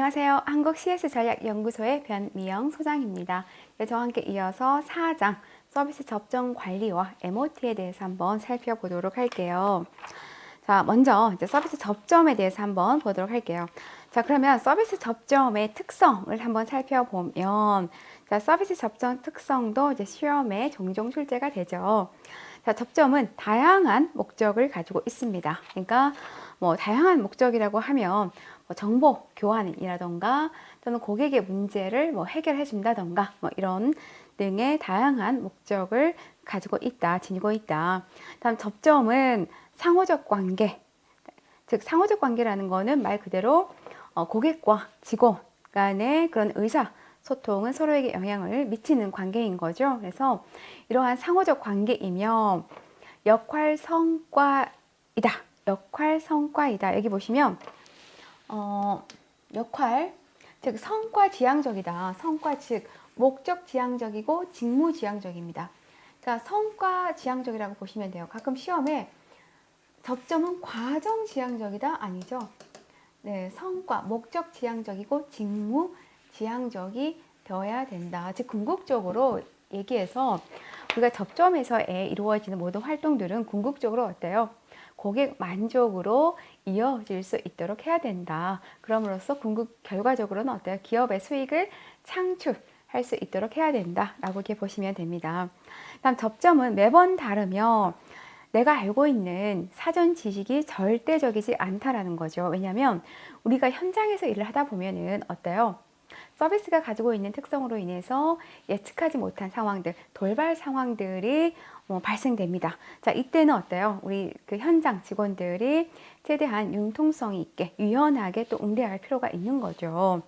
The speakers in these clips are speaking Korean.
안녕하세요. 한국 CS 전략연구소의 변미영 소장입니다. 저와 함께 이어서 4장 서비스 접점 관리와 MOT에 대해서 한번 살펴보도록 할게요. 자, 먼저 이제 서비스 접점에 대해서 한번 보도록 할게요. 자, 그러면 서비스 접점의 특성을 한번 살펴보면, 자, 서비스 접점 특성도 이제 시험에 종종 출제가 되죠. 자, 접점은 다양한 목적을 가지고 있습니다. 그러니까 뭐 다양한 목적이라고 하면 뭐 정보 교환이라던가 또는 고객의 문제를 뭐 해결해 준다던가 뭐 이런 등의 다양한 목적을 가지고 있다, 지니고 있다. 다음 접점은 상호적 관계, 즉 상호적 관계라는 거는 말 그대로 고객과 직원 간의 그런 의사소통은 서로에게 영향을 미치는 관계인 거죠. 그래서 이러한 상호적 관계이며 역할 성과이다. 역할 성과이다. 여기 보시면 역할, 즉 성과 지향적이다. 성과 즉 목적 지향적이고 직무 지향적입니다. 자, 성과 지향적이라고 보시면 돼요. 가끔 시험에 접점은 과정 지향적이다? 아니죠. 네, 성과, 목적 지향적이고 직무 지향적이 되어야 된다. 즉 궁극적으로 얘기해서 우리가 접점에서 이루어지는 모든 활동들은 궁극적으로 어때요? 고객 만족으로 이어질 수 있도록 해야 된다. 그럼으로써 결과적으로는 어때요? 기업의 수익을 창출할 수 있도록 해야 된다. 라고 이렇게 보시면 됩니다. 다음 접점은 매번 다르며 내가 알고 있는 사전 지식이 절대적이지 않다라는 거죠. 왜냐하면 우리가 현장에서 일을 하다 보면은 어때요? 서비스가 가지고 있는 특성으로 인해서 예측하지 못한 상황들, 돌발 상황들이 발생됩니다. 자, 이때는 어때요? 우리 그 현장 직원들이 최대한 융통성이 있게, 유연하게 또 응대할 필요가 있는 거죠.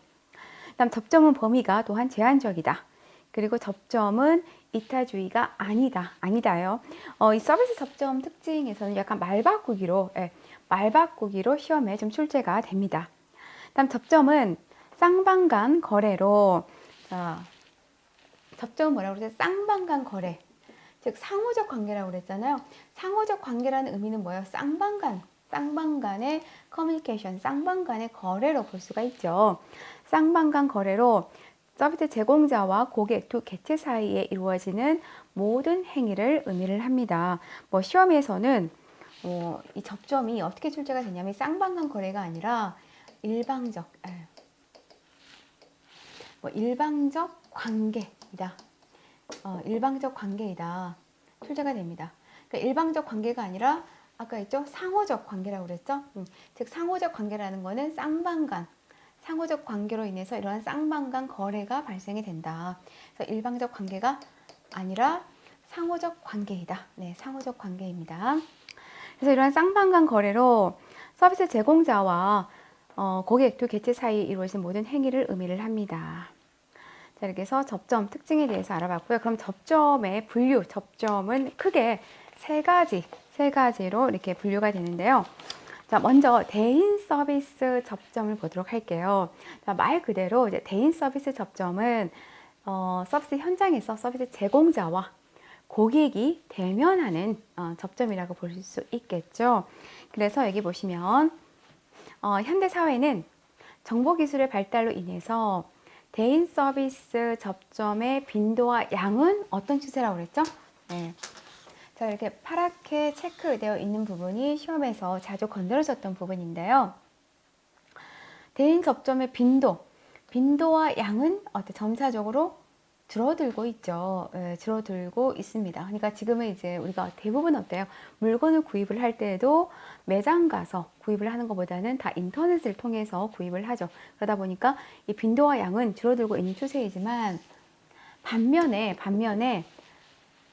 다음 접점은 범위가 또한 제한적이다. 그리고 접점은 이타주의가 아니다요. 이 서비스 접점 특징에서는 약간 말바꾸기로 시험에 좀 출제가 됩니다. 다음 접점은 쌍방간 거래로, 자, 접점은 뭐라고 그랬어요? 쌍방간 거래. 즉 상호적 관계라고 그랬잖아요. 상호적 관계라는 의미는 뭐예요? 쌍방간의 커뮤니케이션, 쌍방간의 거래로 볼 수가 있죠. 쌍방간 거래로 서비스 제공자와 고객 두 객체 사이에 이루어지는 모든 행위를 의미를 합니다. 뭐 시험에서는 이 접점이 어떻게 출제가 되냐면 쌍방간 거래가 아니라 일방적 관계이다. 일방적 관계이다. 출제가 됩니다. 그러니까 일방적 관계가 아니라 아까 있죠? 상호적 관계라고 그랬죠? 즉 상호적 관계라는 거는 상호적 관계로 인해서 이러한 쌍방간 거래가 발생이 된다. 그래서 일방적 관계가 아니라 상호적 관계이다. 네, 상호적 관계입니다. 그래서 이러한 쌍방간 거래로 서비스 제공자와 고객 두 객체 사이에 이루어진 모든 행위를 의미를 합니다. 자, 이렇게 해서 접점 특징에 대해서 알아봤고요. 그럼 접점의 분류, 접점은 크게 세 가지로 이렇게 분류가 되는데요. 자, 먼저 대인 서비스 접점을 보도록 할게요. 자, 말 그대로 이제 대인 서비스 접점은 서비스 현장에서 서비스 제공자와 고객이 대면하는 접점이라고 볼 수 있겠죠. 그래서 여기 보시면 현대 사회는 정보기술의 발달로 인해서 대인 서비스 접점의 빈도와 양은 어떤 추세라고 그랬죠? 네. 자, 이렇게 파랗게 체크되어 있는 부분이 시험에서 자주 건드려졌던 부분인데요. 대인 접점의 빈도와 양은 점차적으로 줄어들고 있죠. 네, 줄어들고 있습니다. 그러니까 지금은 이제 우리가 대부분 어때요? 물건을 구입을 할 때에도 매장 가서 구입을 하는 것보다는 다 인터넷을 통해서 구입을 하죠. 그러다 보니까 이 빈도와 양은 줄어들고 있는 추세이지만 반면에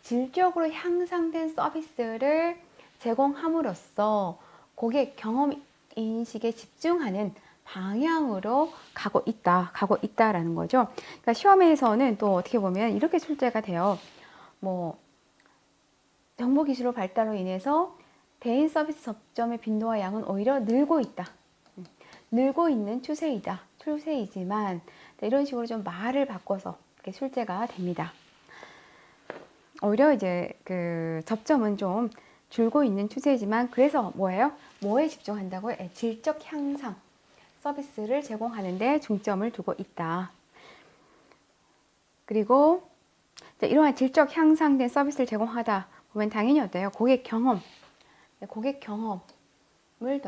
질적으로 향상된 서비스를 제공함으로써 고객 경험 인식에 집중하는 방향으로 가고 있다라는 거죠. 그러니까 시험에서는 또 어떻게 보면 이렇게 출제가 돼요. 뭐 정보기술의 발달로 인해서 대인 서비스 접점의 빈도와 양은 오히려 늘고 있다. 늘고 있는 추세이지만 이런 식으로 좀 말을 바꿔서 이렇게 출제가 됩니다. 오히려 이제 그 접점은 좀 줄고 있는 추세이지만 그래서 뭐예요? 뭐에 집중한다고요? 질적 향상. 서비스를 제공하는 데 중점을 두고 있다. 그리고 이러한 질적 향상된 서비스를 제공하다 보면 당연히 어때요? 고객 경험을 고객 경험을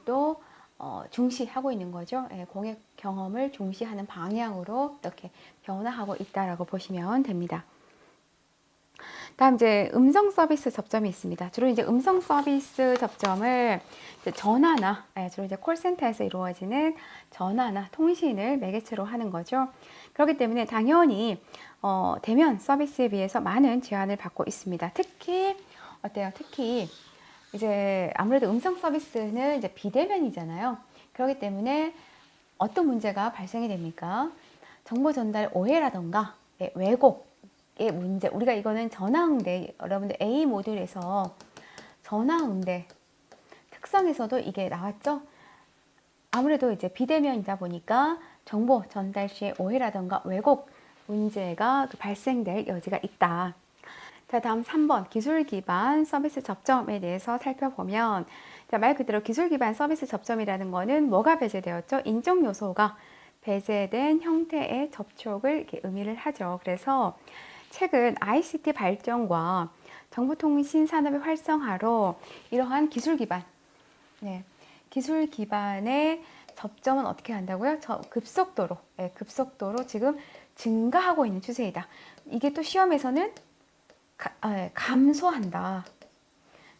또 중시하고 있는 거죠. 예, 고객 경험을 중시하는 방향으로 이렇게 변화하고 있다라고 보시면 됩니다. 다음 이제 음성 서비스 접점이 있습니다. 주로 이제 음성 서비스 접점을 이제 전화나 주로 이제 콜센터에서 이루어지는 전화나 통신을 매개체로 하는 거죠. 그렇기 때문에 당연히 대면 서비스에 비해서 많은 제한을 받고 있습니다. 특히 어때요? 특히 이제 아무래도 음성 서비스는 이제 비대면이잖아요. 그렇기 때문에 어떤 문제가 발생이 됩니까? 정보 전달 오해라던가 왜곡의 문제. 우리가 이거는 전화응대, 여러분들 A 모듈에서 전화응대 특성에서도 이게 나왔죠. 아무래도 이제 비대면이다 보니까 정보 전달 시에 오해라던가 왜곡 문제가 발생될 여지가 있다. 자, 다음 3번 기술 기반 서비스 접점에 대해서 살펴보면, 자, 말 그대로 기술 기반 서비스 접점이라는 거는 뭐가 배제되었죠? 인적 요소가 배제된 형태의 접촉을 이렇게 의미를 하죠. 그래서 최근 ICT 발전과 정보통신 산업의 활성화로 이러한 기술 기반, 기술 기반의 접점은 어떻게 한다고요? 급속도로 지금 증가하고 있는 추세이다. 이게 또 시험에서는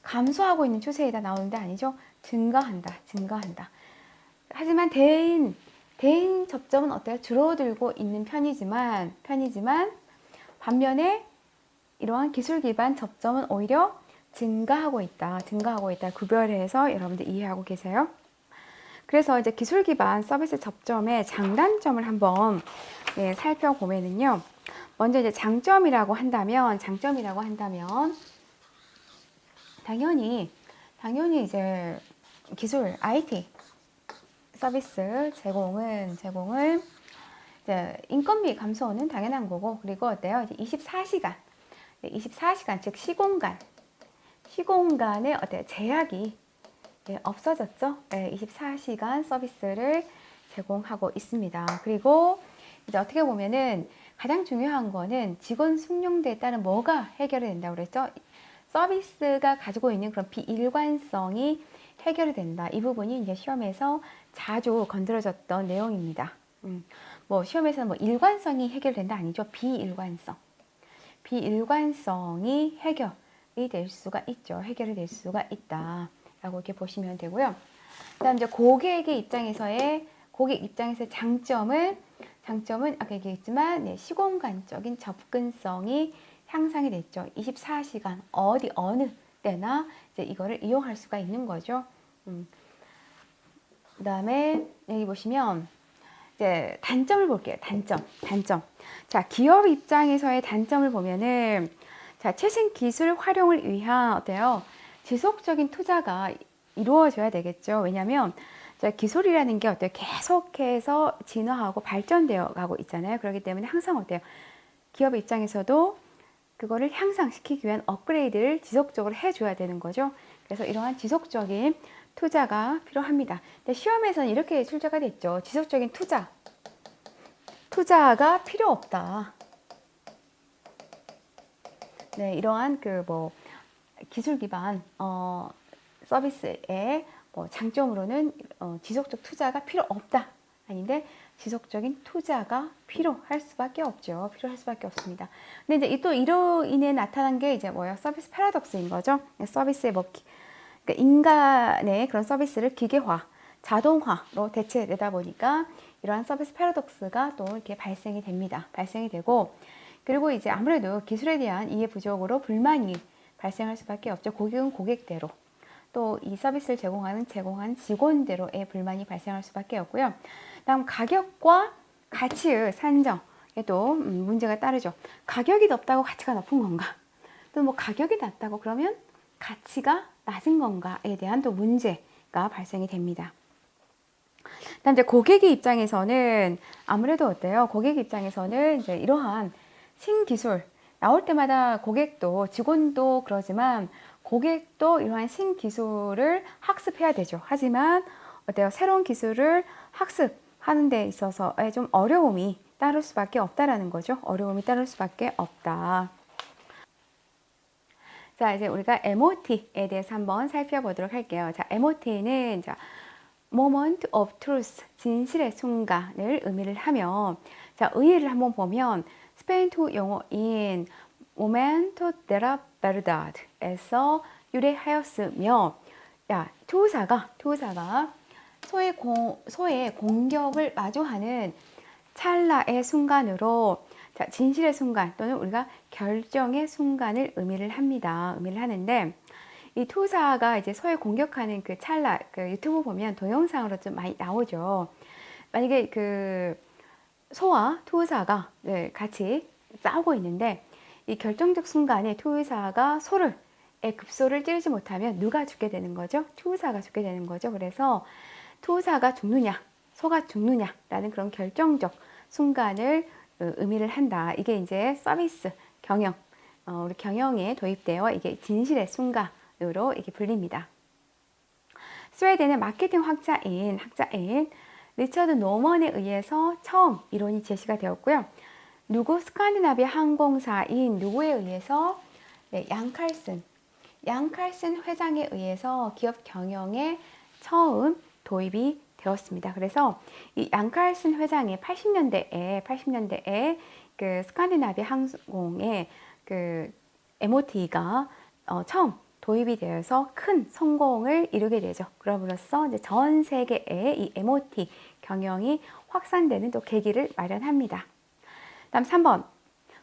감소하고 있는 추세이다 나오는데 아니죠. 증가한다. 하지만 대인 접점은 어때요? 줄어들고 있는 편이지만 반면에 이러한 기술 기반 접점은 오히려 증가하고 있다. 구별해서 여러분들 이해하고 계세요? 그래서 이제 기술 기반 서비스 접점의 장단점을 한번 살펴보면은요. 먼저 이제 장점이라고 한다면 당연히 이제 기술 IT 서비스 제공을 이제 인건비 감소는 당연한 거고, 그리고 어때요? 이제 24시간 즉 시공간의 어때요? 제약이 없어졌죠. 24시간 서비스를 제공하고 있습니다. 그리고 이제 어떻게 보면은 가장 중요한 거는 직원 숙련도에 따른 뭐가 해결이 된다고 그랬죠? 서비스가 가지고 있는 그런 비일관성이 해결이 된다. 이 부분이 이제 시험에서 자주 건드려졌던 내용입니다. 뭐 시험에서는 뭐 일관성이 해결된다 아니죠? 비일관성이 해결이 될 수가 있죠. 해결이 될 수가 있다. 라고 이렇게 보시면 되고요. 그다음 이제 고객 입장에서의 장점은 아까 얘기했지만 시공간적인 접근성이 향상이 됐죠. 24시간 어느 때나 이제 이거를 이용할 수가 있는 거죠. 그다음에 여기 보시면 이제 단점을 볼게요. 단점. 자, 기업 입장에서의 단점을 보면은 자, 최신 기술 활용을 위한 어때요? 지속적인 투자가 이루어져야 되겠죠. 왜냐하면 기술이라는 게 어때요? 계속해서 진화하고 발전되어 가고 있잖아요. 그렇기 때문에 항상 어때요? 기업 입장에서도 그거를 향상시키기 위한 업그레이드를 지속적으로 해줘야 되는 거죠. 그래서 이러한 지속적인 투자가 필요합니다. 근데 시험에서는 이렇게 출제가 됐죠. 지속적인 투자가 필요 없다. 네, 이러한 기술 기반 서비스의 장점으로는 지속적 투자가 필요 없다. 아닌데 지속적인 투자가 필요할 수밖에 없죠. 필요할 수밖에 없습니다. 근데 이제 또 이로 인해 나타난 게 이제 뭐예요? 서비스 패러독스인 거죠. 서비스의 그러니까 인간의 그런 서비스를 기계화, 자동화로 대체되다 보니까 이러한 서비스 패러독스가 또 이렇게 발생이 되고, 그리고 이제 아무래도 기술에 대한 이해 부족으로 불만이 발생할 수밖에 없죠. 고객은 고객대로, 또 이 서비스를 제공하는 직원대로의 불만이 발생할 수밖에 없고요. 다음 가격과 가치의 산정에도 문제가 따르죠. 가격이 높다고 가치가 높은 건가? 또 뭐 가격이 낮다고 그러면 가치가 낮은 건가에 대한 또 문제가 발생이 됩니다. 일단 이제 고객의 입장에서는 아무래도 어때요? 고객 입장에서는 이제 이러한 신기술 나올 때마다 고객도 직원도 그러지만 고객도 이러한 신기술을 학습해야 되죠. 하지만 어때요? 새로운 기술을 학습하는 데 있어서 좀 어려움이 따를 수밖에 없다라는 거죠. 어려움이 따를 수밖에 없다. 자, 이제 우리가 MOT에 대해서 한번 살펴보도록 할게요. 자, MOT는 자, Moment of Truth, 진실의 순간을 의미를 하며, 자, 의의를 한번 보면 스페인어 용어인 Momento de la Verdad에서 유래하였으며, 야, 투사가 소의 공격을 마주하는 찰나의 순간으로, 자, 진실의 순간 또는 우리가 결정의 순간을 의미를 합니다. 의미를 하는데, 이 투사가 이제 소에 공격하는 그 찰나, 그 유튜브 보면 동영상으로 좀 많이 나오죠. 만약에 그 소와 투사가 같이 싸우고 있는데, 이 결정적 순간에 투사가 소를 급소를 찌르지 못하면 누가 죽게 되는 거죠? 투사가 죽게 되는 거죠. 그래서 투사가 죽느냐, 소가 죽느냐라는 그런 결정적 순간을 의미를 한다. 이게 이제 서비스 경영, 우리 경영에 도입되어 이게 진실의 순간으로 이렇게 불립니다. 스웨덴의 마케팅 학자인 리처드 노먼에 의해서 처음 이론이 제시가 되었고요. 스칸디나비아 항공사인 누구에 의해서 양 칼슨 회장에 의해서 기업 경영에 처음 도입이 되었습니다. 그래서 이 양 칼슨 회장이 80년대에 그 스칸디나비아 항공의 그 MOT가 처음 도입이 되어서 큰 성공을 이루게 되죠. 그럼으로써 이제 전 세계에 이 MOT 경영이 확산되는 또 계기를 마련합니다. 다음 3번.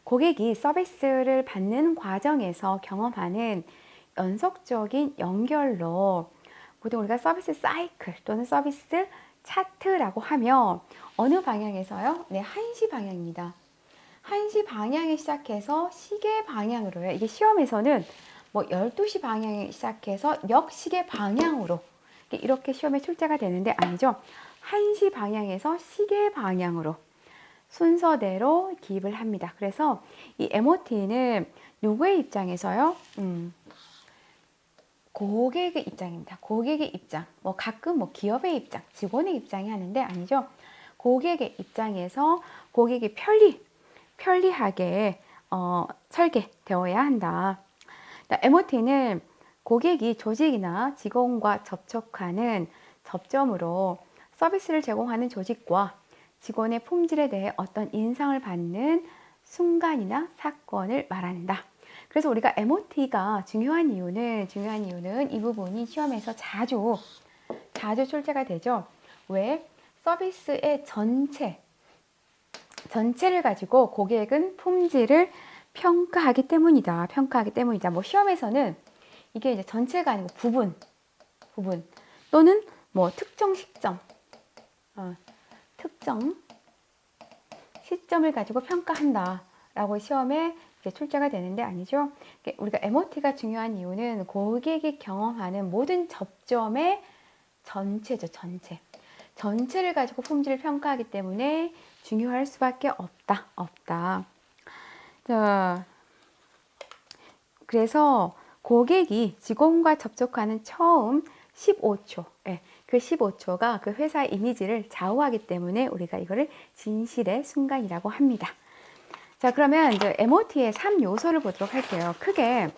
고객이 서비스를 받는 과정에서 경험하는 연속적인 연결로 보통 우리가 서비스 사이클 또는 서비스 차트라고 하며 어느 방향에서요? 네, 1시 방향입니다. 1시 방향에 시작해서 시계 방향으로요. 이게 시험에서는 뭐 12시 방향에 시작해서 역시계 방향으로 이렇게 시험에 출제가 되는데 아니죠. 1시 방향에서 시계 방향으로 순서대로 기입을 합니다. 그래서 이 MOT는 누구의 입장에서요? 고객의 입장입니다. 고객의 입장. 뭐 가끔 뭐 기업의 입장, 직원의 입장이 하는데 아니죠. 고객의 입장에서 고객이 편리하게 설계되어야 한다. MOT는 고객이 조직이나 직원과 접촉하는 접점으로 서비스를 제공하는 조직과 직원의 품질에 대해 어떤 인상을 받는 순간이나 사건을 말한다. 그래서 우리가 MOT가 중요한 이유는 이 부분이 시험에서 자주 출제가 되죠. 왜? 서비스의 전체를 가지고 고객은 품질을 평가하기 때문이다. 뭐 시험에서는 이게 이제 전체가 아니고 부분 또는 뭐 특정 시점을 가지고 평가한다라고 시험에 이제 출제가 되는데 아니죠. 우리가 MOT가 중요한 이유는 고객이 경험하는 모든 접점의 전체죠. 전체를 가지고 품질을 평가하기 때문에 중요할 수밖에 없다. 자, 그래서 고객이 직원과 접촉하는 처음 15초, 그 15초가 그 회사의 이미지를 좌우하기 때문에 우리가 이거를 진실의 순간이라고 합니다. 자, 그러면 이제 MOT의 3요소를 보도록 할게요. 크게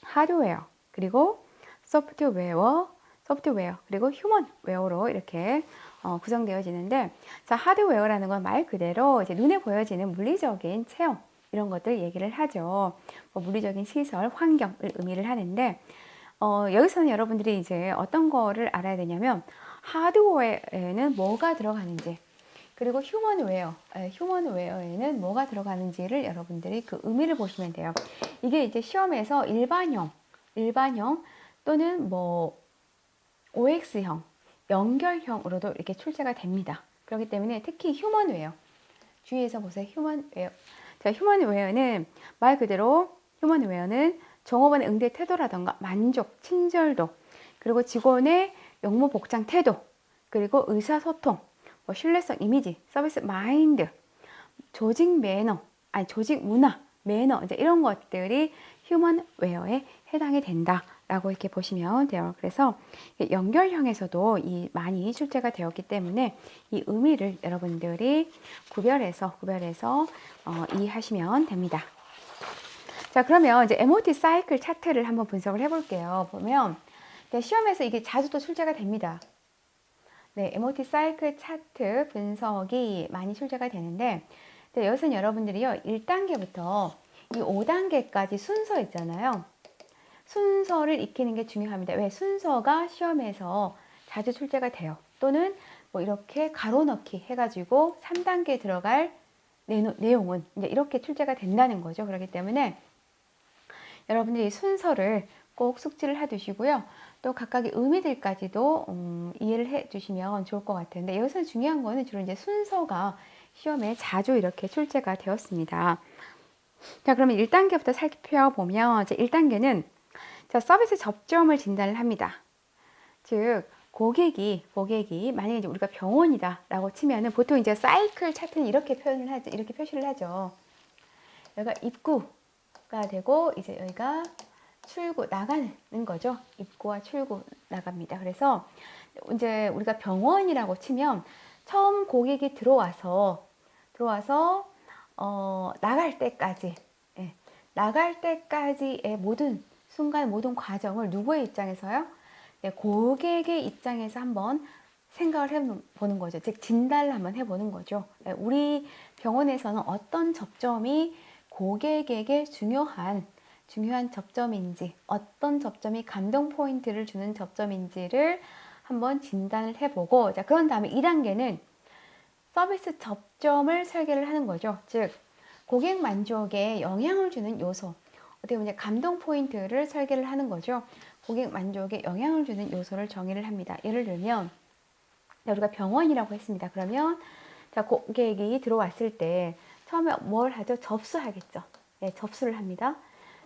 하드웨어, 그리고 소프트웨어, 그리고 휴먼웨어로 이렇게 구성되어지는데, 자, 하드웨어라는 건 말 그대로 이제 눈에 보여지는 물리적인 체험, 이런 것들 얘기를 하죠. 뭐 물리적인 시설, 환경을 의미를 하는데, 여기서는 여러분들이 이제 어떤 거를 알아야 되냐면, 하드웨어에는 뭐가 들어가는지, 그리고 휴먼웨어에는 뭐가 들어가는지를 여러분들이 그 의미를 보시면 돼요. 이게 이제 시험에서 일반형 또는 뭐 OX형, 연결형으로도 이렇게 출제가 됩니다. 그렇기 때문에 특히 휴먼웨어, 주의해서 보세요. 휴먼웨어. 자, 휴먼웨어는 말 그대로 휴먼웨어는 종업원의 응대 태도라던가 만족, 친절도, 그리고 직원의 용모 복장 태도, 그리고 의사소통, 신뢰성 이미지, 서비스 마인드, 조직 매너, 조직 문화, 매너, 이제 이런 것들이 휴먼웨어에 해당이 된다라고 이렇게 보시면 돼요. 그래서 연결형에서도 많이 출제가 되었기 때문에 이 의미를 여러분들이 구별해서 이해하시면 됩니다. 자, 그러면 이제 MOT 사이클 차트를 한번 분석을 해볼게요. 보면 시험에서 이게 자주 또 출제가 됩니다. 네, MOT 사이클 차트 분석이 많이 출제가 되는데, 여기서는 여러분들이요, 1단계부터 이 5단계까지 순서 있잖아요. 순서를 익히는 게 중요합니다. 왜? 순서가 시험에서 자주 출제가 돼요. 또는 뭐 이렇게 가로 넣기 해가지고 3단계에 들어갈 내용은 이제 이렇게 출제가 된다는 거죠. 그렇기 때문에 여러분들이 순서를 꼭 숙지를 해두시고요. 또 각각의 의미들까지도 이해를 해주시면 좋을 것 같은데, 여기서 중요한 거는 주로 이제 순서가 시험에 자주 이렇게 출제가 되었습니다. 자, 그러면 1단계부터 살펴보면, 이제 1단계는 서비스 접점을 진단을 합니다. 즉, 고객이 만약에 이제 우리가 병원이다라고 치면은 보통 이제 사이클 차트는 이렇게 표시를 하죠. 여기가 입구가 되고, 이제 여기가 출구, 나가는 거죠. 입구와 출구 나갑니다. 그래서 이제 우리가 병원이라고 치면 처음 고객이 들어와서 나갈 때까지, 나갈 때까지의 모든 순간, 모든 과정을 누구의 입장에서요? 고객의 입장에서 한번 생각을 해보는 거죠. 즉, 진단을 한번 해보는 거죠. 우리 병원에서는 어떤 접점이 고객에게 중요한 접점인지, 어떤 접점이 감동 포인트를 주는 접점인지를 한번 진단을 해보고, 자, 그런 다음에 2단계는 서비스 접점을 설계를 하는 거죠. 즉, 고객 만족에 영향을 주는 요소, 어떻게 보면 감동 포인트를 설계를 하는 거죠. 고객 만족에 영향을 주는 요소를 정의를 합니다. 예를 들면, 우리가 병원이라고 했습니다. 그러면 자, 고객이 들어왔을 때 처음에 뭘 하죠? 접수하겠죠. 네, 접수를 합니다.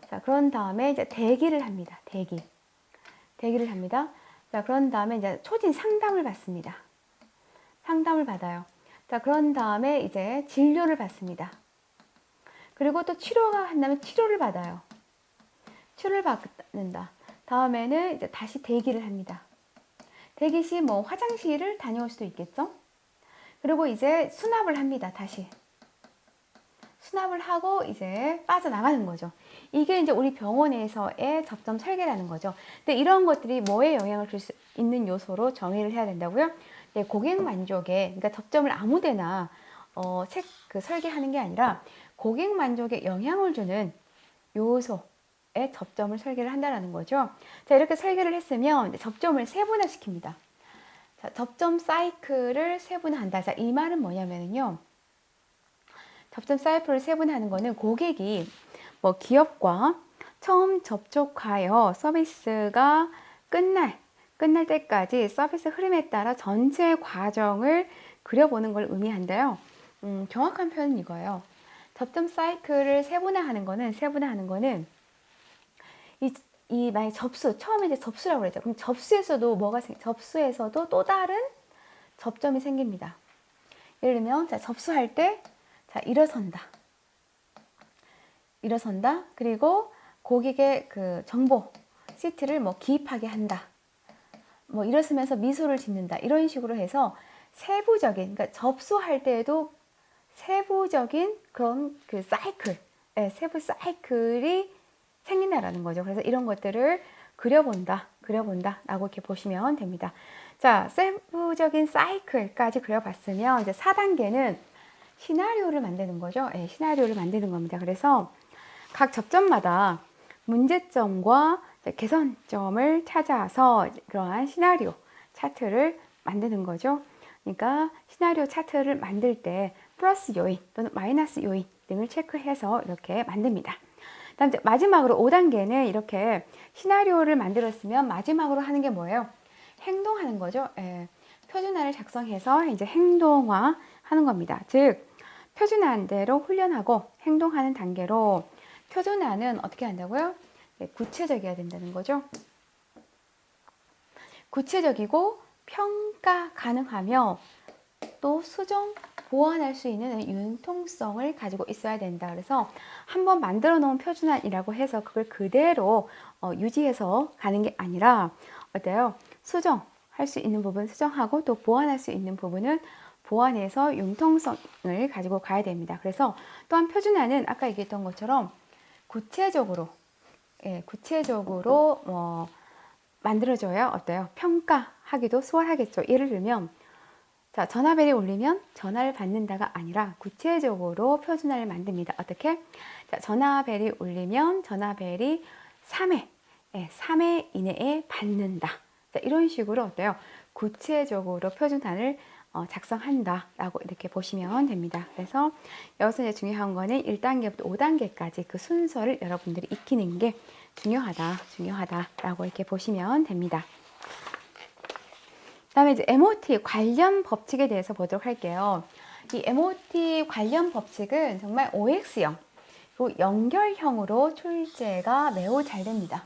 자, 그런 다음에 이제 대기를 합니다. 대기를 합니다. 자, 그런 다음에 이제 초진 상담을 받습니다. 상담을 받아요. 자, 그런 다음에 이제 진료를 받습니다. 그리고 또 치료가 한다면 치료를 받아요. 치료를 받는다. 다음에는 이제 다시 대기를 합니다. 대기 시 뭐 화장실을 다녀올 수도 있겠죠? 그리고 이제 수납을 합니다. 다시. 수납을 하고 이제 빠져나가는 거죠. 이게 이제 우리 병원에서의 접점 설계라는 거죠. 근데 이런 것들이 뭐에 영향을 줄 수 있는 요소로 정의를 해야 된다고요? 네, 고객 만족에, 그러니까 접점을 아무데나 설계하는 게 아니라 고객 만족에 영향을 주는 요소에 접점을 설계를 한다는 거죠. 자, 이렇게 설계를 했으면 접점을 세분화시킵니다. 자, 접점 사이클을 세분화한다. 자, 이 말은 뭐냐면요. 접점 사이클을 세분화하는 거는 고객이 뭐 기업과 처음 접촉하여 서비스가 끝날 때까지 서비스 흐름에 따라 전체 과정을 그려보는 걸 의미한데요. 정확한 표현은 이거예요. 접점 사이클을 세분화하는 거는 만약 처음에 이제 접수라고 그랬죠. 그럼 접수에서도 또 다른 접점이 생깁니다. 예를 들면, 자, 접수할 때, 자, 일어선다. 그리고 고객의 그 정보, 시트를 뭐 기입하게 한다. 뭐 일어서면서 미소를 짓는다. 이런 식으로 해서 세부적인, 그러니까 접수할 때에도 세부적인 그런 그 사이클, 세부 사이클이 생긴다라는 거죠. 그래서 이런 것들을 그려본다라고 이렇게 보시면 됩니다. 자, 세부적인 사이클까지 그려봤으면 이제 4단계는 시나리오를 만드는 거죠. 시나리오를 만드는 겁니다. 그래서 각 접점마다 문제점과 개선점을 찾아서 그러한 시나리오 차트를 만드는 거죠. 그러니까 시나리오 차트를 만들 때 플러스 요인 또는 마이너스 요인 등을 체크해서 이렇게 만듭니다. 다음 마지막으로 5단계는 이렇게 시나리오를 만들었으면 마지막으로 하는 게 뭐예요? 행동하는 거죠. 표준화를 작성해서 이제 행동화 하는 겁니다. 즉, 표준화한 대로 훈련하고 행동하는 단계로 표준화는 어떻게 한다고요? 구체적이어야 된다는 거죠. 구체적이고 평가 가능하며 또 수정 보완할 수 있는 융통성을 가지고 있어야 된다. 그래서 한번 만들어 놓은 표준안이라고 해서 그걸 그대로 유지해서 가는 게 아니라 어때요? 수정할 수 있는 부분 수정하고 또 보완할 수 있는 부분은 보완해서 융통성을 가지고 가야 됩니다. 그래서 또한 표준안은 아까 얘기했던 것처럼 구체적으로 만들어줘야 어때요? 평가하기도 수월하겠죠. 예를 들면 자, 전화벨이 울리면 전화를 받는다가 아니라 구체적으로 표준화를 만듭니다. 어떻게? 자, 전화벨이 울리면 전화벨이 3회 이내에 받는다. 자, 이런 식으로 어때요? 구체적으로 표준화를 작성한다라고 이렇게 보시면 됩니다. 그래서 여기서 이제 중요한 거는 1단계부터 5단계까지 그 순서를 여러분들이 익히는 게 중요하다라고 이렇게 보시면 됩니다. 그 다음에 이제 MOT 관련 법칙에 대해서 보도록 할게요. 이 MOT 관련 법칙은 정말 OX형, 그리고 연결형으로 출제가 매우 잘 됩니다.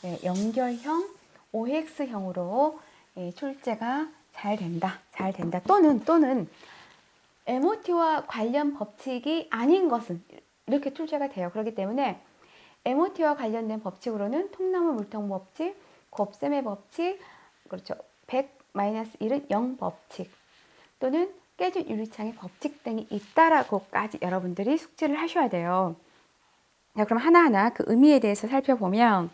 네, 연결형, OX형으로 출제가 잘 된다. 또는 MOT와 관련 법칙이 아닌 것은 이렇게 출제가 돼요. 그렇기 때문에 MOT와 관련된 법칙으로는 통나무 물통 법칙, 곱셈의 법칙, 그렇죠. 100-1은 0 법칙 또는 깨진 유리창의 법칙 등이 있다라고까지 여러분들이 숙지를 하셔야 돼요. 자, 그럼 하나하나 그 의미에 대해서 살펴보면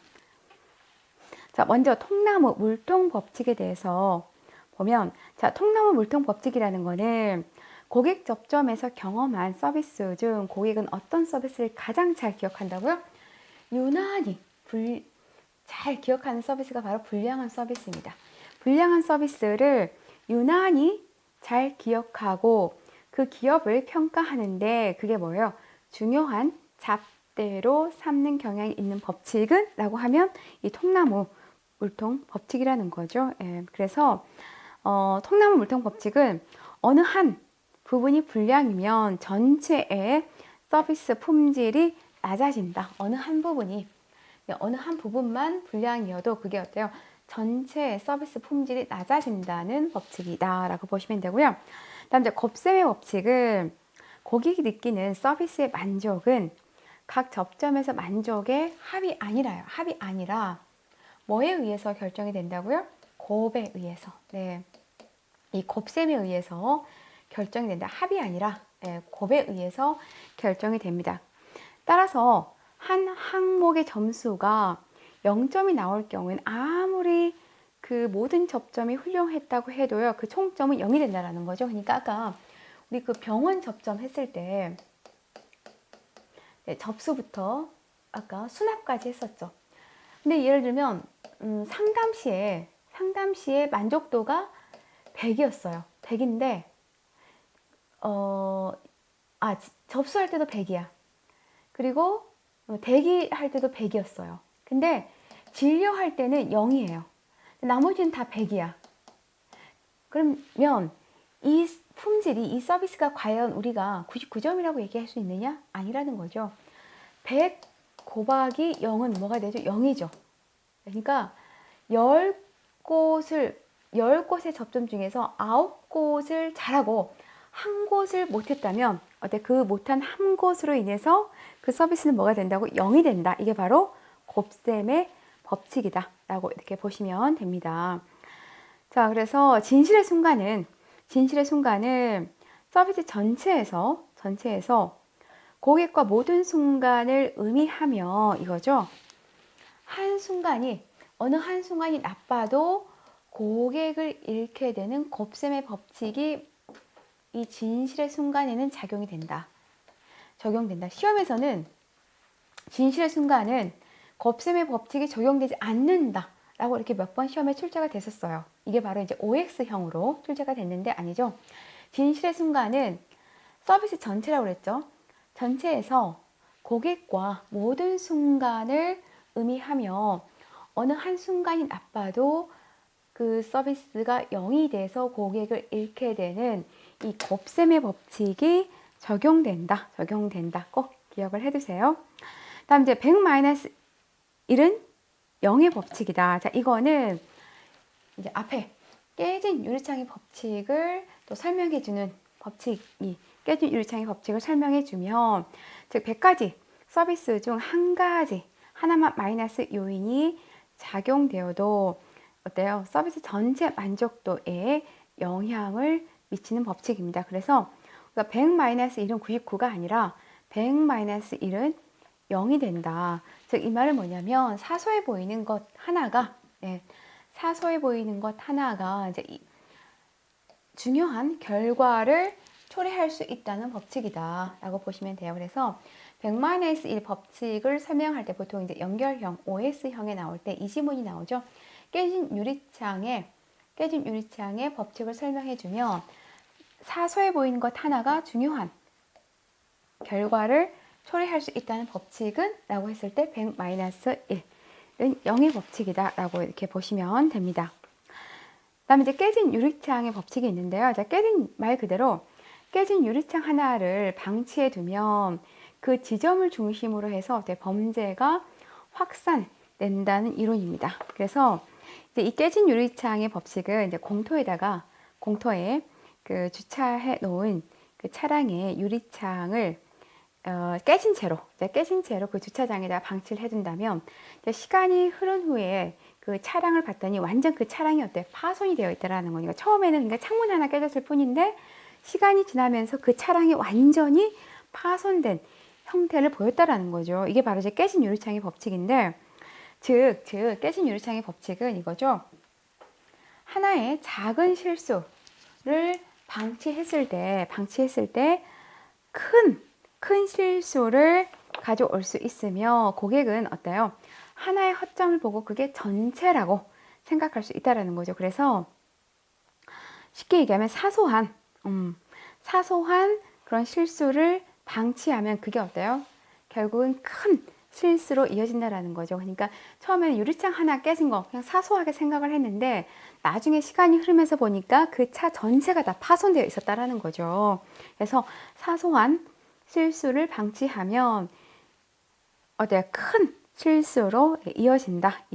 자, 먼저 통나무 물통 법칙에 대해서 보면 자, 통나무 물통 법칙이라는 거는 고객 접점에서 경험한 서비스 중 고객은 어떤 서비스를 가장 잘 기억한다고요? 유난히 잘 기억하는 서비스가 바로 불량한 서비스입니다. 불량한 서비스를 유난히 잘 기억하고 그 기업을 평가하는데 그게 뭐예요? 중요한 잣대로 삼는 경향이 있는 법칙은? 라고 하면 이 통나무 물통 법칙이라는 거죠. 예, 그래서 통나무 물통 법칙은 어느 한 부분이 불량이면 전체의 서비스 품질이 낮아진다. 어느 한 부분만 불량이어도 그게 어때요? 전체 서비스 품질이 낮아진다는 법칙이다라고 보시면 되고요. 다음 이제 곱셈의 법칙은 고객이 느끼는 서비스의 만족은 각 접점에서 만족의 합이 아니라 뭐에 의해서 결정이 된다고요? 곱에 의해서. 네. 이 곱셈에 의해서 결정이 된다. 합이 아니라 곱에 의해서 결정이 됩니다. 따라서 한 항목의 점수가 0점이 나올 경우에는 아무리 그 모든 접점이 훌륭했다고 해도요, 그 총점은 0이 된다는 거죠. 그러니까 아까 우리 그 병원 접점 했을 때 접수부터 아까 수납까지 했었죠. 근데 예를 들면 상담 시에 만족도가 100이었어요. 100인데 접수할 때도 100이야. 그리고 대기할 때도 100이었어요. 근데 진료할 때는 0이에요. 나머지는 다 100이야. 그러면 이 품질이, 이 서비스가 과연 우리가 99점이라고 얘기할 수 있느냐? 아니라는 거죠. 100 곱하기 0은 뭐가 되죠? 0이죠. 그러니까 10곳의 접점 중에서 9곳을 잘하고 한 곳을 못했다면 그 못한 한 곳으로 인해서 그 서비스는 뭐가 된다고? 0이 된다. 이게 바로 곱셈의 법칙이다 라고 이렇게 보시면 됩니다. 자, 그래서 진실의 순간은 서비스 전체에서 고객과 모든 순간을 의미하며 이거죠. 어느 한 순간이 나빠도 고객을 잃게 되는 곱셈의 법칙이 이 진실의 순간에는 적용된다. 시험에서는 진실의 순간은 곱셈의 법칙이 적용되지 않는다 라고 이렇게 몇 번 시험에 출제가 됐었어요. 이게 바로 이제 OX형으로 출제가 됐는데 아니죠. 진실의 순간은 서비스 전체라고 그랬죠. 전체에서 고객과 모든 순간을 의미하며 어느 한 순간이 나빠도 그 서비스가 0이 돼서 고객을 잃게 되는 이 곱셈의 법칙이 적용된다. 꼭 기억을 해두세요. 다음 이제 100-1은 0의 법칙이다. 자, 이거는 이제 앞에 깨진 유리창의 법칙을 또 설명해주는 법칙이 깨진 유리창의 법칙을 설명해 주면 즉 100가지 서비스 중 한 가지 하나만 마이너스 요인이 작용되어도 어때요? 서비스 전체 만족도에 영향을 미치는 법칙입니다. 그래서 100-1은 99가 아니라 100-1은 0이 된다. 즉 이 말은 뭐냐면 사소해 보이는 것 하나가 사소해 보이는 것 하나가 이제 중요한 결과를 초래할 수 있다는 법칙이다 라고 보시면 돼요. 그래서 100-1 법칙을 설명할 때 보통 이제 연결형 OS형에 나올 때 이 지문이 나오죠. 깨진 유리창의 법칙을 설명해 주면 사소해 보이는 것 하나가 중요한 결과를 초래할 수 있다는 법칙은 라고 했을 때 100-1은 0의 법칙이다 라고 이렇게 보시면 됩니다. 그 다음에 이제 깨진 유리창의 법칙이 있는데요. 자, 깨진 말 그대로 깨진 유리창 하나를 방치해 두면 그 지점을 중심으로 해서 범죄가 확산된다는 이론입니다. 그래서 이제 이 깨진 유리창의 법칙은 이제 공터에 그 주차해 놓은 그 차량의 유리창을 깨진 채로 그 주차장에다 방치를 해둔다면 시간이 흐른 후에 그 차량을 봤더니 완전 그 차량이 파손이 되어 있다라는 거니까 처음에는 그러니까 창문 하나 깨졌을 뿐인데 시간이 지나면서 그 차량이 완전히 파손된 형태를 보였다라는 거죠. 이게 바로 이제 깨진 유리창의 법칙인데 즉 깨진 유리창의 법칙은 이거죠. 하나의 작은 실수를 방치했을 때 큰 실수를 가져올 수 있으며 고객은 어때요? 하나의 허점을 보고 그게 전체라고 생각할 수 있다라는 거죠. 그래서 쉽게 얘기하면 사소한 그런 실수를 방치하면 그게 어때요? 결국은 큰 실수로 이어진다라는 거죠. 그러니까 처음에는 유리창 하나 깨진 거 그냥 사소하게 생각을 했는데 나중에 시간이 흐르면서 보니까 그 차 전체가 다 파손되어 있었다라는 거죠. 그래서 사소한 실수를 방치하면 어때요? 큰 실수로 이어진다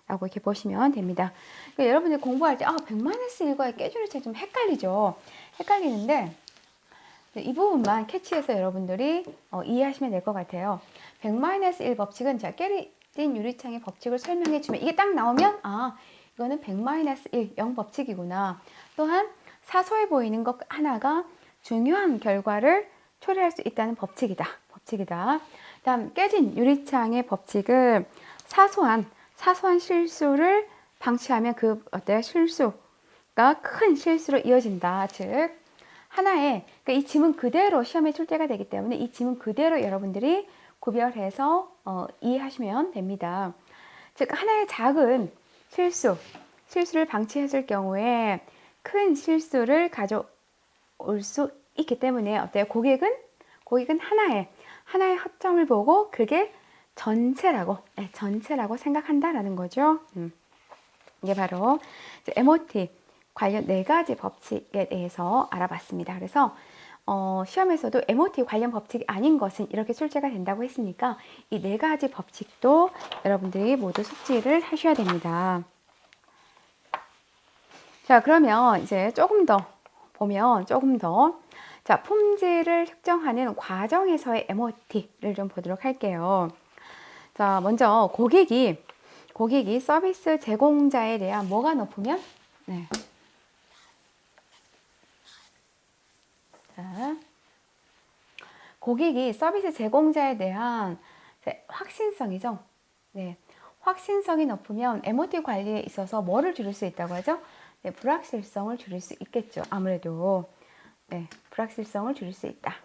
라고 이렇게 보시면 됩니다. 그러니까 여러분들 공부할 때 100-1과의 깨진 유리창 좀 헷갈리는데 이 부분만 캐치해서 여러분들이 이해하시면 될 것 같아요. 100-1 법칙은 자, 깨진 유리창의 법칙을 설명해 주면 이게 딱 나오면 이거는 100-1 0 법칙이구나. 또한 사소해 보이는 것 하나가 중요한 결과를 초래할 수 있다는 법칙이다. 다음 깨진 유리창의 법칙은 사소한 실수를 방치하면 그 어때요? 실수가 큰 실수로 이어진다. 즉 하나의 그러니까 이 지문 그대로 시험에 출제가 되기 때문에 이 지문 그대로 여러분들이 구별해서 이해하시면 됩니다. 즉 하나의 작은 실수를 방치했을 경우에 큰 실수를 가져올 수 있기 때문에 어때요? 고객은 하나의 허점을 보고 그게 전체라고 생각한다라는 거죠. 이게 바로 MOT 관련 4가지 법칙에 대해서 알아봤습니다. 그래서 시험에서도 MOT 관련 법칙이 아닌 것은 이렇게 출제가 된다고 했으니까 이 4가지 법칙도 여러분들이 모두 숙지를 하셔야 됩니다. 자, 그러면 이제 조금 더 자, 품질을 측정하는 과정에서의 MOT를 좀 보도록 할게요. 자, 먼저 고객이 서비스 제공자에 대한 뭐가 높으면 자, 고객이 서비스 제공자에 대한 확신성이죠. 확신성이 높으면 MOT 관리에 있어서 뭐를 줄일 수 있다고 하죠? 불확실성을 줄일 수 있겠죠. 아무래도 불확실성을 줄일 수 있다.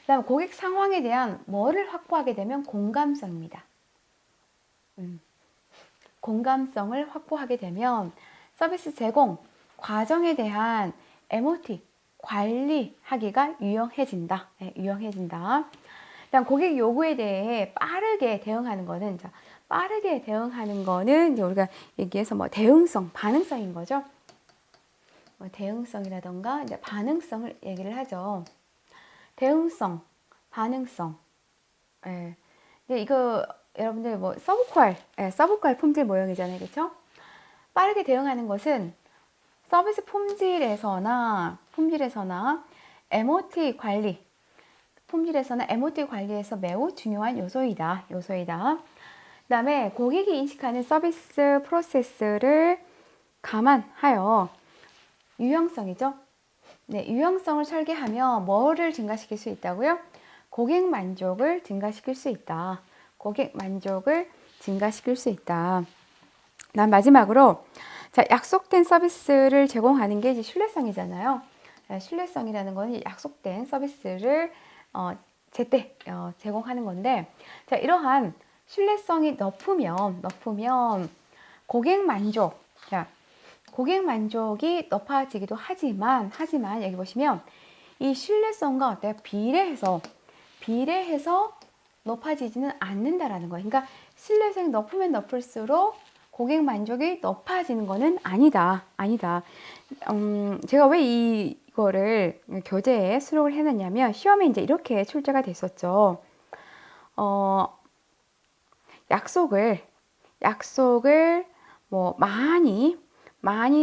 그다음 고객 상황에 대한 뭐를 확보하게 되면 공감성입니다. 공감성을 확보하게 되면 서비스 제공 과정에 대한 MOT 관리하기가 유용해진다. 그다음 고객 요구에 대해 빠르게 대응하는 거는 이제 우리가 얘기해서 대응성, 반응성인 거죠. 대응성이라던가 이제 반응성을 얘기를 하죠. 대응성, 반응성. 근데 이거 여러분들 서브퀄 품질 모형이잖아요, 그렇죠? 빠르게 대응하는 것은 서비스 품질에서나 MOT 관리, 품질에서는 MOT 관리에서 매우 중요한 요소이다. 그다음에 고객이 인식하는 서비스 프로세스를 감안하여 유형성이죠. 네, 유형성을 설계하며 뭐를 증가시킬 수 있다고요? 고객 만족을 증가시킬 수 있다. 고객 만족을 증가시킬 수 있다. 난 마지막으로 자, 약속된 서비스를 제공하는 게 이제 신뢰성이잖아요. 신뢰성이라는 건 약속된 서비스를 제때 제공하는 건데, 자, 이러한 신뢰성이 높으면 고객 만족, 자, 고객 만족이 높아지기도 하지만 여기 보시면 이 신뢰성과 어때요? 비례해서 높아지지는 않는다라는 거예요. 그러니까 신뢰성이 높으면 높을수록 고객 만족이 높아지는 거는 아니다. 제가 왜 이거를 교재에 수록을 해놨냐면 시험에 이제 이렇게 출제가 됐었죠. 약속을 뭐 많이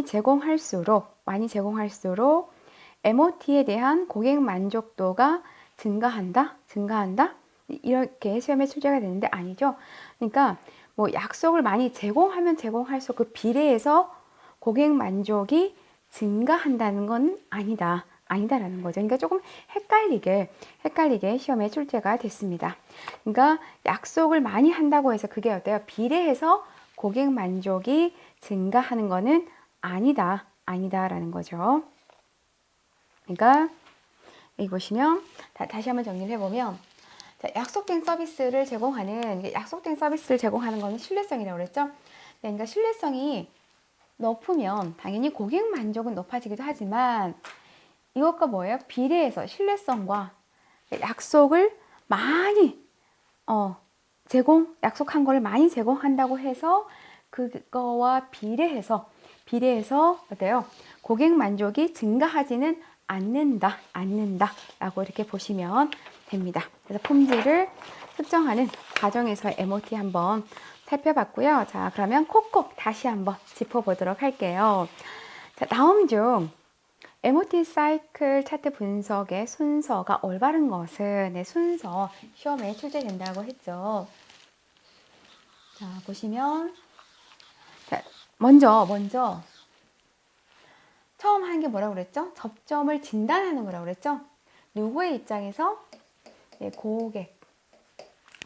제공할수록 MOT에 대한 고객 만족도가 증가한다? 이렇게 시험에 출제가 되는데 아니죠. 그러니까 뭐 약속을 많이 제공하면 제공할수록 그 비례해서 고객 만족이 증가한다는 건 아니다라는 거죠. 그러니까 조금 헷갈리게 시험에 출제가 됐습니다. 그러니까 약속을 많이 한다고 해서 그게 어때요? 비례해서 고객 만족이 증가하는 거는 아니다라는 거죠. 그러니까 여기 보시면 다시 한번 정리를 해보면, 자, 약속된 서비스를 제공하는 거는 신뢰성이라고 그랬죠. 그러니까 신뢰성이 높으면 당연히 고객 만족은 높아지기도 하지만 이것과 뭐예요? 비례해서 신뢰성과 약속을 많이 약속한 걸 많이 제공한다고 해서 그거와 비례해서 어때요? 고객 만족이 증가하지는 않는다라고 이렇게 보시면 됩니다. 그래서 품질을 측정하는 과정에서의 MOT 한번 살펴봤고요. 자, 그러면 콕콕 다시 한번 짚어보도록 할게요. 자, 다음 중 MOT 사이클 차트 분석의 순서가 올바른 것은 순서 시험에 출제된다고 했죠. 자, 보시면 자, 먼저 처음 한 게 뭐라고 그랬죠? 접점을 진단하는 거라고 그랬죠? 누구의 입장에서? 네,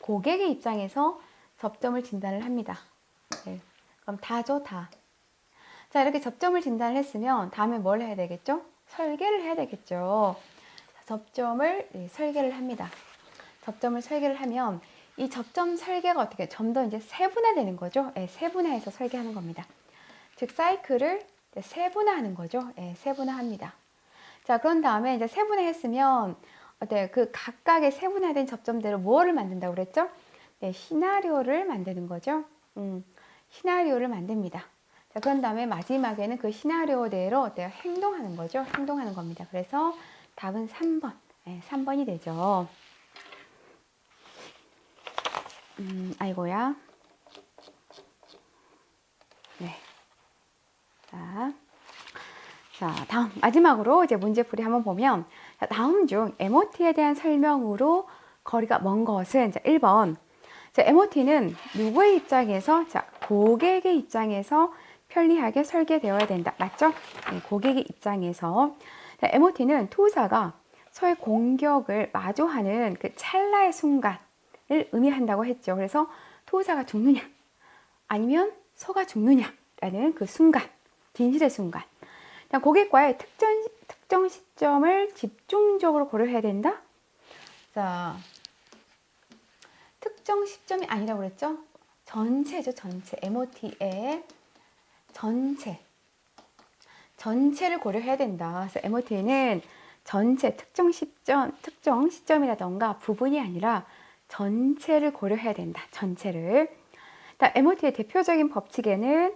고객의 입장에서 접점을 진단을 합니다. 네, 그럼 다죠, 다. 자, 이렇게 접점을 진단을 했으면 다음에 뭘 해야 되겠죠? 설계를 해야 되겠죠. 접점을 설계를 합니다. 접점을 설계를 하면 이 접점 설계가 어떻게 좀 더 이제 세분화되는 거죠. 네, 세분화해서 설계하는 겁니다. 즉 사이클을 세분화하는 거죠. 네, 세분화합니다. 자, 그런 다음에 이제 세분화했으면 어때요? 그 각각의 세분화된 접점대로 뭐를 만든다고 그랬죠? 네, 시나리오를 만드는 거죠. 시나리오를 만듭니다. 자, 그런 다음에 마지막에는 그 시나리오대로 어때요? 행동하는 거죠. 행동하는 겁니다. 그래서 답은 3번. 네, 3번이 되죠. 아이고야. 네. 자, 다음 마지막으로 이제 문제풀이 한번 보면, 자, 다음 중 MOT에 대한 설명으로 거리가 먼 것은, 자, 1번. 자, MOT는 누구의 입장에서? 자, 고객의 입장에서 편리하게 설계되어야 된다. 맞죠? 네, 고객의 입장에서. 자, MOT는 투자가 소의 공격을 마주하는 그 찰나의 순간을 의미한다고 했죠. 그래서 투자가 죽느냐 아니면 소가 죽느냐라는 그 순간, 진실의 순간. 고객과의 특정 시점을 집중적으로 고려해야 된다. 자, 특정 시점이 아니라고 그랬죠? 전체죠, 전체. MOT의 전체를 고려해야 된다. 그래서 MOT는 전체, 특정 시점이라던가 부분이 아니라 전체를 고려해야 된다. 전체를. MOT의 대표적인 법칙에는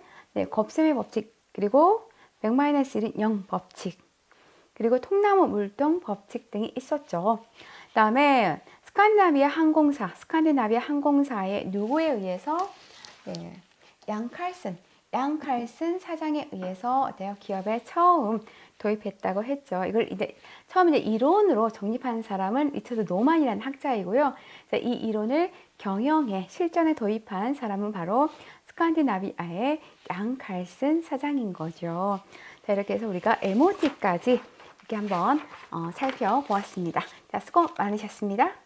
곱셈의 법칙, 그리고 100-1은 0 법칙, 그리고 통나무 물동 법칙 등이 있었죠. 그 다음에 스칸디나비아 항공사의 누구에 의해서? 양 칼슨 사장에 의해서 기업에 처음 도입했다고 했죠. 이걸 이제 처음에 이론으로 정립한 사람은 리처드 노만이라는 학자이고요. 이 이론을 경영에 실전에 도입한 사람은 바로 스칸디나비아의 양 칼슨 사장인 거죠. 자, 이렇게 해서 우리가 MOT까지 이렇게 한번 살펴보았습니다. 자, 수고 많으셨습니다.